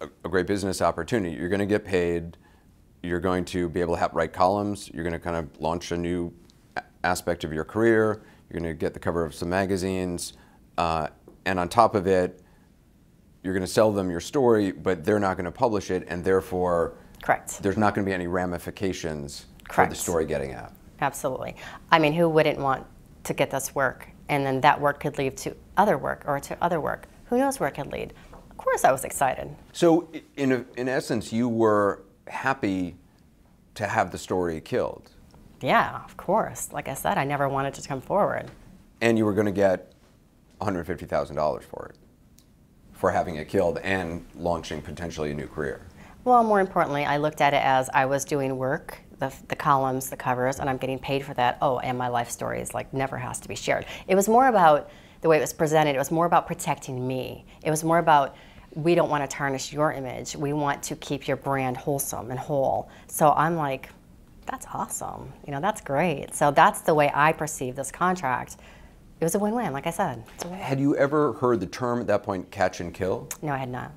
a great business opportunity. You're going to get paid. You're going to be able to write columns. You're going to kind of launch a new aspect of your career. You're going to get the cover of some magazines. And on top of it, you're going to sell them your story, but they're not going to publish it, and therefore, correct, there's not going to be any ramifications correct, for the story getting out. Absolutely. I mean, who wouldn't want to get this work, and then that work could lead to other work or to other work? Who knows where it could lead? Of course I was excited. So in essence, you were happy to have the story killed? Yeah, of course. Like I said, I never wanted to come forward. And you were going to get $150,000 for it, for having it killed and launching potentially a new career. Well, more importantly, I looked at it as I was doing work, the columns, the covers, and I'm getting paid for that. Oh, and my life story is like never has to be shared. It was more about the way it was presented. It was more about protecting me. It was more about, we don't want to tarnish your image. We want to keep your brand wholesome and whole. So I'm like, that's awesome. You know, that's great. So that's the way I perceive this contract. It was a win-win, like I said. Had you ever heard the term at that point, catch and kill? No, I had not.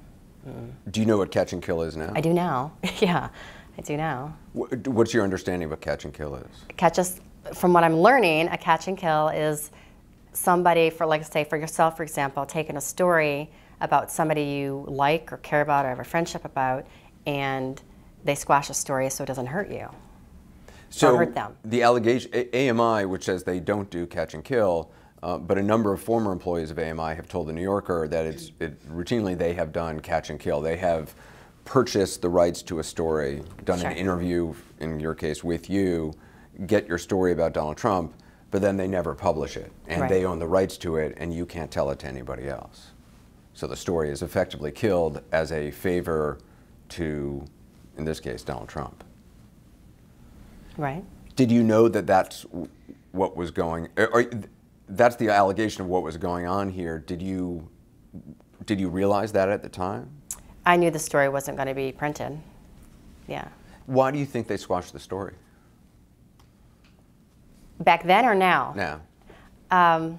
Do you know what catch and kill is now? I do now. Yeah, I do now. What's your understanding of what catch and kill is? From what I'm learning, a catch and kill is somebody, for like say for yourself, for example, taking a story about somebody you like or care about or have a friendship about, and they squash a story so it doesn't hurt you. So or hurt them. The allegation, AMI, which says they don't do catch and kill, but a number of former employees of AMI have told The New Yorker that routinely they have done catch and kill. They have purchased the rights to a story, done Sure. an interview, in your case, with you, get your story about Donald Trump, but then they never publish it. And Right. they own the rights to it, and you can't tell it to anybody else. So the story is effectively killed as a favor to, in this case, Donald Trump. Right. Did you know that that's what was going, or that's the allegation of what was going on here? Did you realize that at the time? I knew the story wasn't going to be printed. Yeah. Why do you think they squashed the story? Back then or now? Now.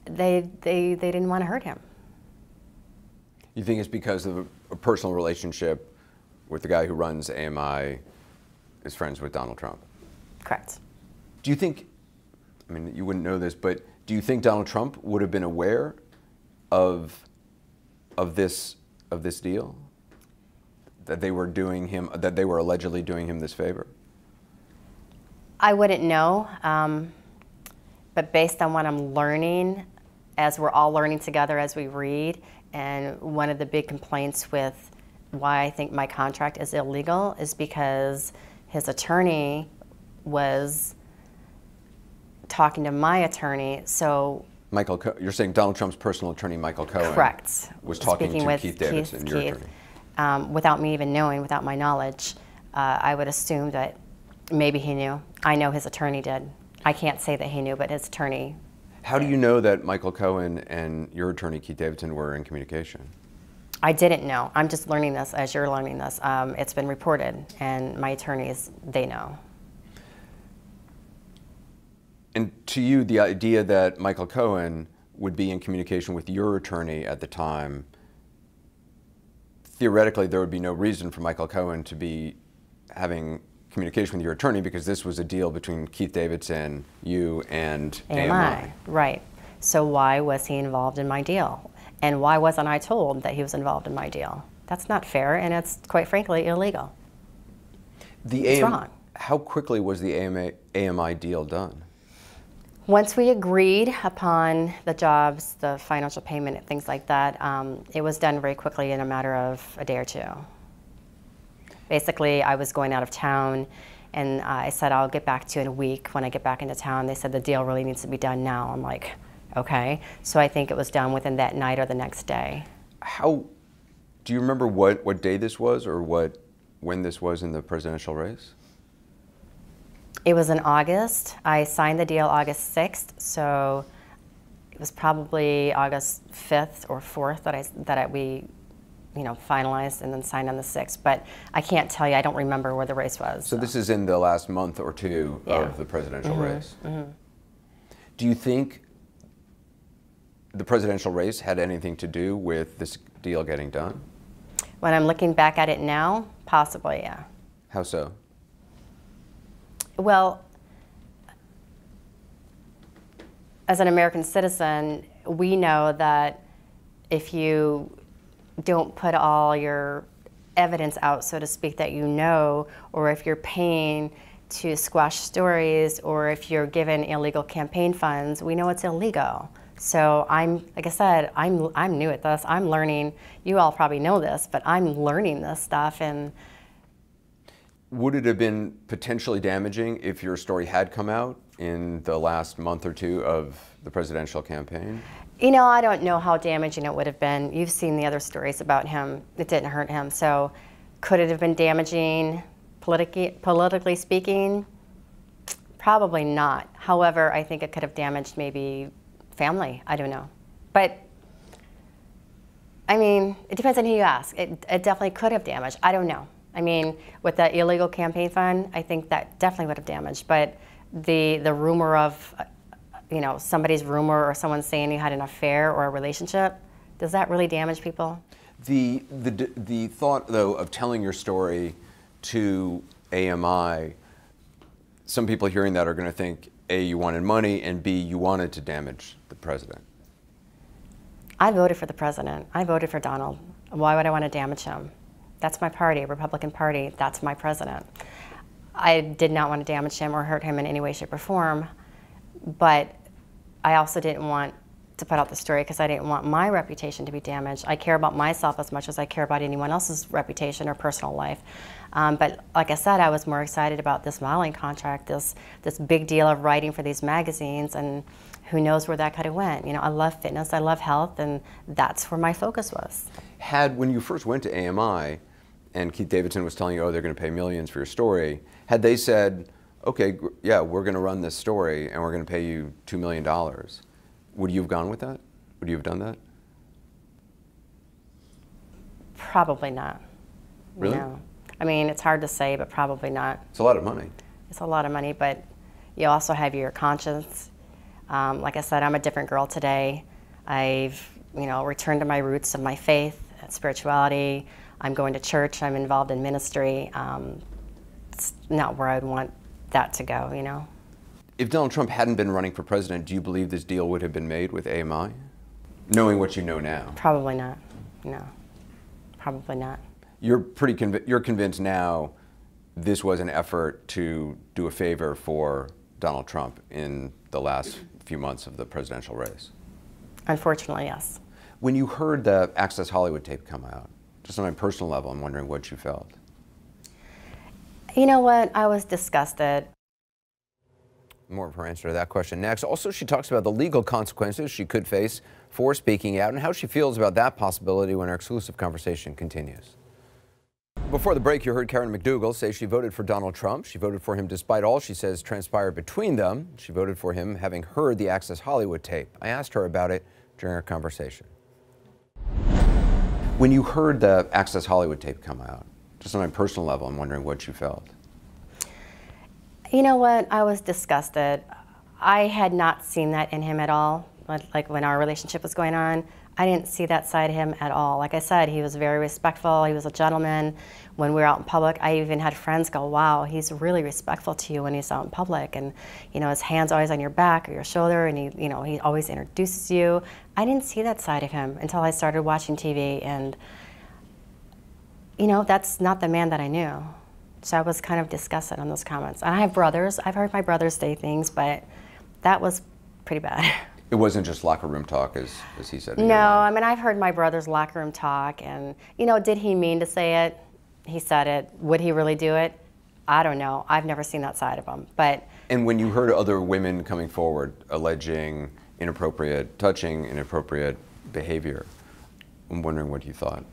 They didn't want to hurt him. You think it's because of a personal relationship with the guy who runs AMI is friends with Donald Trump? Correct. Do you think, I mean, you wouldn't know this, but do you think Donald Trump would have been aware of this deal? That they were doing him, that they were allegedly doing him this favor? I wouldn't know, but based on what I'm learning, as we're all learning together as we read, and one of the big complaints with why I think my contract is illegal is because his attorney was talking to my attorney, so... You're saying Donald Trump's personal attorney, Michael Cohen, correct. was talking Speaking to with Keith Davidson, your attorney. Without me even knowing, without my knowledge, I would assume that maybe he knew. I know his attorney did. I can't say that he knew, but his attorney. How do you know that Michael Cohen and your attorney, Keith Davidson, were in communication? I didn't know. I'm just learning this as you're learning this. It's been reported, and my attorneys, they know. And to you, the idea that Michael Cohen would be in communication with your attorney at the time, theoretically, there would be no reason for Michael Cohen to be having communication with your attorney because this was a deal between Keith Davidson, you, and AMI. Right. So why was he involved in my deal? And why wasn't I told that he was involved in my deal? That's not fair, and it's, quite frankly, illegal. It's wrong. How quickly was the AMI deal done? Once we agreed upon the jobs, the financial payment, and things like that, it was done very quickly in a matter of a day or two. Basically, I was going out of town, and I said, I'll get back to you in a week. When I get back into town, they said the deal really needs to be done now. I'm like, okay. So I think it was done within that night or the next day. Do you remember what day this was, or when this was in the presidential race? It was in August. I signed the deal August 6th, so it was probably August 5th or 4th that we finalized and then signed on the 6th. But I can't tell you, I don't remember where the race was. So this is in the last month or two of the presidential race. Mm-hmm. Do you think the presidential race had anything to do with this deal getting done? When I'm looking back at it now, possibly, yeah. How so? Well, as an American citizen, we know that if you don't put all your evidence out, so to speak, that you know, or if you're paying to squash stories, or if you're given illegal campaign funds, we know it's illegal. So like I said, I'm new at this. I'm learning. You all probably know this, but I'm learning this stuff. And Would it have been potentially damaging if your story had come out in the last month or two of the presidential campaign? You know, I don't know how damaging it would have been. You've seen the other stories about him. It didn't hurt him. So could it have been damaging politically speaking? Probably not. However, I think it could have damaged maybe family. I don't know. But I mean, it depends on who you ask. It definitely could have damaged. I don't know. I mean, with the illegal campaign fund, I think that definitely would have damaged. But the rumor of, you know, somebody's rumor or someone saying you had an affair or a relationship, does that really damage people? The thought, though, of telling your story to AMI, some people hearing that are going to think, A, you wanted money, and B, you wanted to damage the president. I voted for the president. I voted for Donald. Why would I want to damage him? That's my party, Republican Party. That's my president. I did not want to damage him or hurt him in any way, shape, or form, but I also didn't want to put out the story because I didn't want my reputation to be damaged. I care about myself as much as I care about anyone else's reputation or personal life. But like I said, I was more excited about this modeling contract, this big deal of writing for these magazines, and who knows where that could have went. You know, I love fitness, I love health, and that's where my focus was. When you first went to AMI, and Keith Davidson was telling you, oh, they're going to pay millions for your story, had they said, okay, yeah, we're going to run this story and we're going to pay you $2 million, would you have gone with that? Would you have done that? Probably not. Really? No. I mean, it's hard to say, but probably not. It's a lot of money. It's a lot of money, but you also have your conscience. Like I said, I'm a different girl today. I've, you know, returned to my roots of my faith, spirituality. I'm going to church. I'm involved in ministry. It's not where I'd want that to go, you know. If Donald Trump hadn't been running for president, do you believe this deal would have been made with AMI? Knowing what you know now. Probably not. No. Probably not. You're you're convinced now this was an effort to do a favor for Donald Trump in the last few months of the presidential race? Unfortunately, yes. When you heard the Access Hollywood tape come out, just on a personal level, I'm wondering what you felt. You know what? I was disgusted. More of her answer to that question next. Also, she talks about the legal consequences she could face for speaking out and how she feels about that possibility when our exclusive conversation continues. Before the break, you heard Karen McDougal say she voted for Donald Trump. She voted for him despite all she says transpired between them. She voted for him having heard the Access Hollywood tape. I asked her about it during our conversation. When you heard the Access Hollywood tape come out, just on a personal level, I'm wondering what you felt. You know what? I was disgusted. I had not seen that in him at all. Like when our relationship was going on, I didn't see that side of him at all. Like I said, he was very respectful. He was a gentleman. When we were out in public, I even had friends go, wow, he's really respectful to you when he's out in public. And, you know, his hand's always on your back or your shoulder, and he always introduces you. I didn't see that side of him until I started watching TV, and, you know, that's not the man that I knew. So I was kind of disgusted on those comments. And I have brothers. I've heard my brothers say things, but that was pretty bad. It wasn't just locker room talk, as he said. No, I mean, I've heard my brother's locker room talk, and, you know, did he mean to say it? He said it. Would he really do it? I don't know. I've never seen that side of him. But. And when you heard other women coming forward alleging inappropriate touching, inappropriate behavior, I'm wondering what you thought.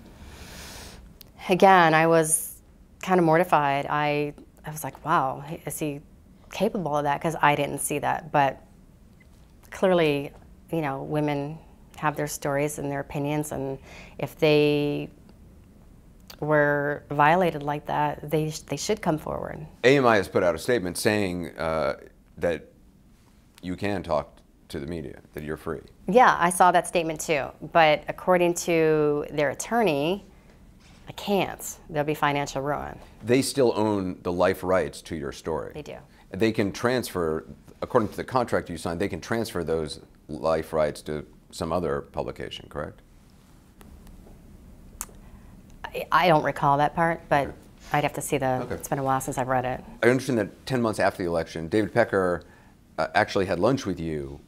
Again, I was kind of mortified. I was like, wow, is he capable of that? Because I didn't see that. But clearly, you know, women have their stories and their opinions, and if they were violated like that, they should come forward. AMI has put out a statement saying that you can talk to the media, that you're free. Yeah, I saw that statement too, but according to their attorney, I can't. There'll be financial ruin. They still own the life rights to your story. They do. They can transfer, according to the contract you signed, they can transfer those life rights to some other publication, correct? I don't recall that part, but okay. I'd have to see the, okay. It's been a while since I've read it. I understand that 10 months after the election, David Pecker actually had lunch with you.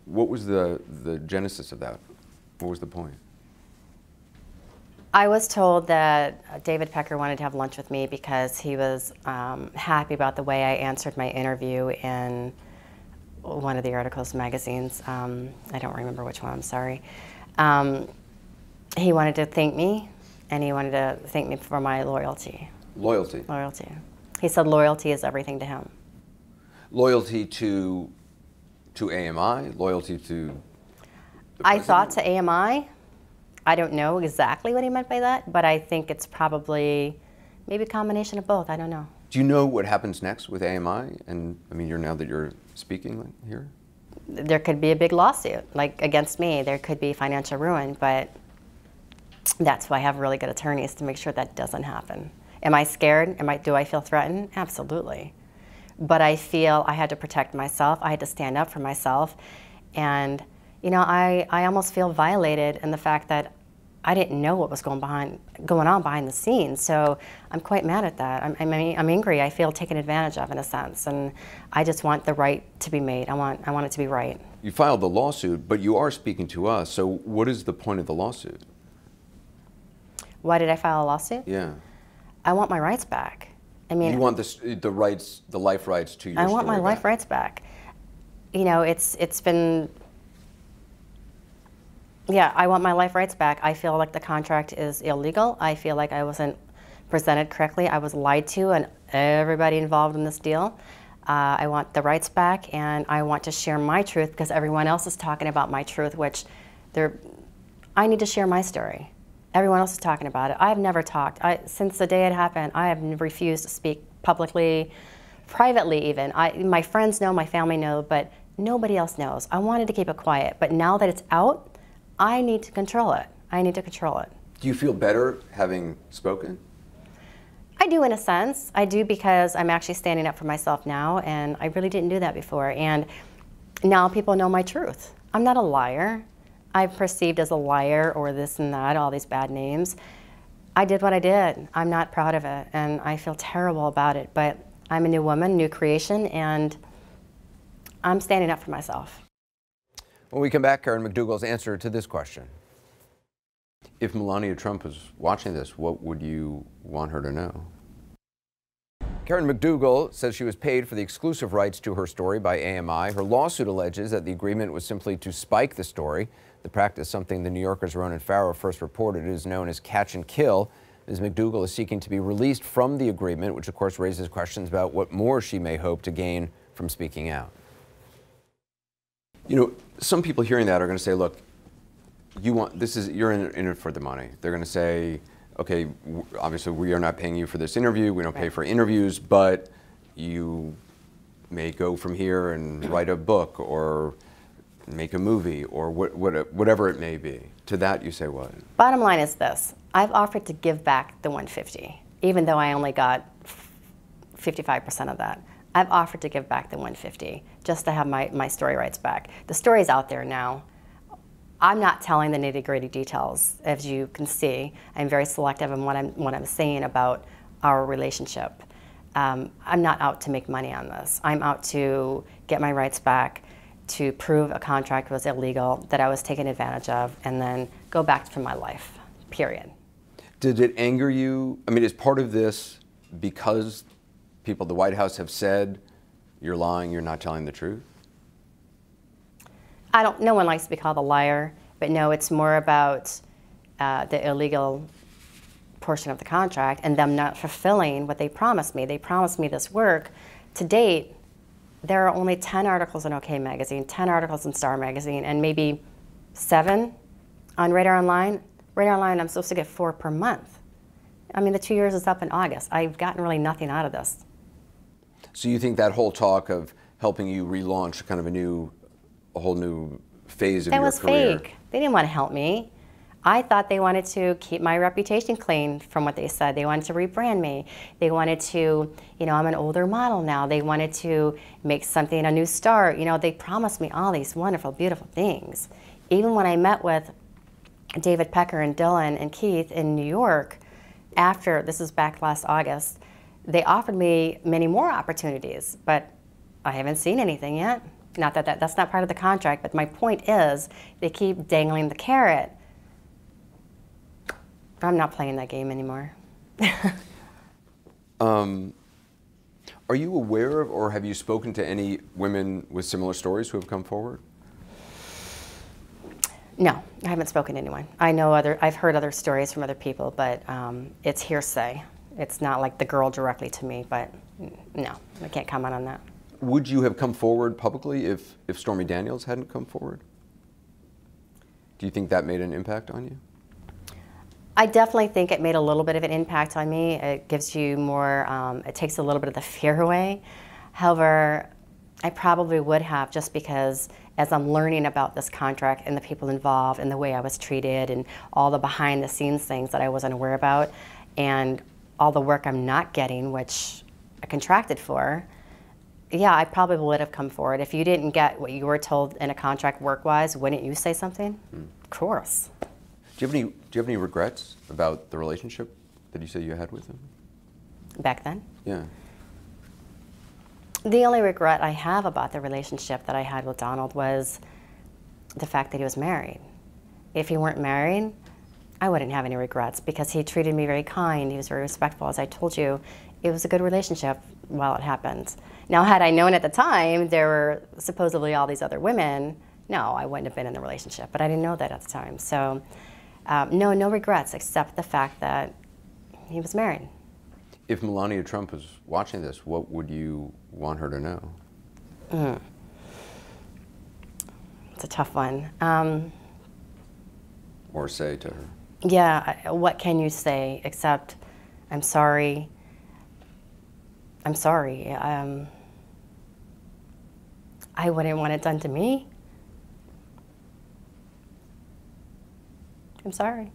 What was the genesis of that? What was the point? I was told that David Pecker wanted to have lunch with me because he was happy about the way I answered my interview in one of the articles magazines. I don't remember which one, I'm sorry. He wanted to thank me, and he wanted to thank me for my loyalty. Loyalty? Loyalty. He said loyalty is everything to him. Loyalty to AMI? Loyalty to the I thought to AMI. I don't know exactly what he meant by that, but I think it's probably maybe a combination of both. I don't know. Do you know what happens next with AMI? And I mean, now that you're speaking here? There could be a big lawsuit, like against me. There could be financial ruin, but that's why I have really good attorneys to make sure that doesn't happen. Am I scared? Do I feel threatened? Absolutely. But I feel I had to protect myself. I had to stand up for myself. And you know, I almost feel violated in the fact that I didn't know what was going on behind the scenes. So I'm quite mad at that. I'm angry. I feel taken advantage of in a sense, and I just want the right to be made. I want it to be right. You filed the lawsuit, but you are speaking to us. So what is the point of the lawsuit? Why did I file a lawsuit? Yeah. I want my rights back. I mean, you want the life rights to your I want my story life back. rights back. You know, it's been. Yeah, I want my life rights back. I feel like the contract is illegal. I feel like I wasn't presented correctly. I was lied to, and everybody involved in this deal. I want the rights back, and I want to share my truth because everyone else is talking about my truth, which I need to share my story. Everyone else is talking about it. I've never talked. Since the day it happened, I have refused to speak publicly, privately even. My friends know, my family know, but nobody else knows. I wanted to keep it quiet, but now that it's out, I need to control it. I need to control it. Do you feel better having spoken? I do in a sense. I do because I'm actually standing up for myself now, and I really didn't do that before. And now people know my truth. I'm not a liar. I'm perceived as a liar or this and that, all these bad names. I did what I did. I'm not proud of it, and I feel terrible about it. But I'm a new woman, new creation, and I'm standing up for myself. When we come back, Karen McDougal's answer to this question. If Melania Trump was watching this, what would you want her to know? Karen McDougal says she was paid for the exclusive rights to her story by AMI. Her lawsuit alleges that the agreement was simply to spike the story. The practice, something the New Yorker's Ronan Farrow first reported, is known as catch and kill. Ms. McDougal is seeking to be released from the agreement, which of course raises questions about what more she may hope to gain from speaking out. You know, some people hearing that are going to say, look, you're in it for the money. They're going to say, okay, obviously we are not paying you for this interview. We don't pay for interviews, but you may go from here and write a book or make a movie or whatever it may be. To that you say what? Bottom line is this. I've offered to give back the $150, even though I only got 55% of that. I've offered to give back the $150 just to have my story rights back. The story's out there now. I'm not telling the nitty-gritty details, as you can see. I'm very selective in what I'm saying about our relationship. I'm not out to make money on this. I'm out to get my rights back, to prove a contract was illegal, that I was taken advantage of, and then go back to my life, period. Did it anger you? I mean, is part of this because people at the White House have said, you're lying, you're not telling the truth? No one likes to be called a liar, but no, it's more about the illegal portion of the contract and them not fulfilling what they promised me. They promised me this work. To date, there are only 10 articles in OK Magazine, 10 articles in Star Magazine, and maybe 7 on Radar Online. Radar Online, I'm supposed to get 4 per month. I mean, the 2 years is up in August. I've gotten really nothing out of this. So you think that whole talk of helping you relaunch kind of a whole new phase of your career? That was fake. They didn't want to help me. I thought they wanted to keep my reputation clean from what they said. They wanted to rebrand me. They wanted to, you know, I'm an older model now. They wanted to make something a new start. You know, they promised me all these wonderful, beautiful things. Even when I met with David Pecker and Dylan and Keith in New York, this is back last August, they offered me many more opportunities, but I haven't seen anything yet. Not that's not part of the contract, but my point is they keep dangling the carrot. I'm not playing that game anymore. Are you aware of, or have you spoken to any women with similar stories who have come forward? No, I haven't spoken to anyone. I've heard other stories from other people, but it's hearsay. It's not like the girl directly to me, but no, I can't comment on that. Would you have come forward publicly if Stormy Daniels hadn't come forward? Do you think that made an impact on you? I definitely think it made a little bit of an impact on me. It gives you more, it takes a little bit of the fear away. However, I probably would have, just because as I'm learning about this contract and the people involved and the way I was treated and all the behind the scenes things that I wasn't aware about and all the work I'm not getting, which I contracted for, yeah, I probably would have come forward. If you didn't get what you were told in a contract work-wise, wouldn't you say something? Of course. Do you have any regrets about the relationship that you say you had with him? Back then? Yeah. The only regret I have about the relationship that I had with Donald was the fact that he was married. If he weren't married, I wouldn't have any regrets because he treated me very kind, he was very respectful. As I told you, it was a good relationship while it happened. Now, had I known at the time there were supposedly all these other women, no, I wouldn't have been in the relationship, but I didn't know that at the time. So, no regrets except the fact that he was married. If Melania Trump was watching this, what would you want her to know? It's a tough one. Or say to her? Yeah, what can you say except, I'm sorry. I'm sorry. I wouldn't want it done to me. I'm sorry.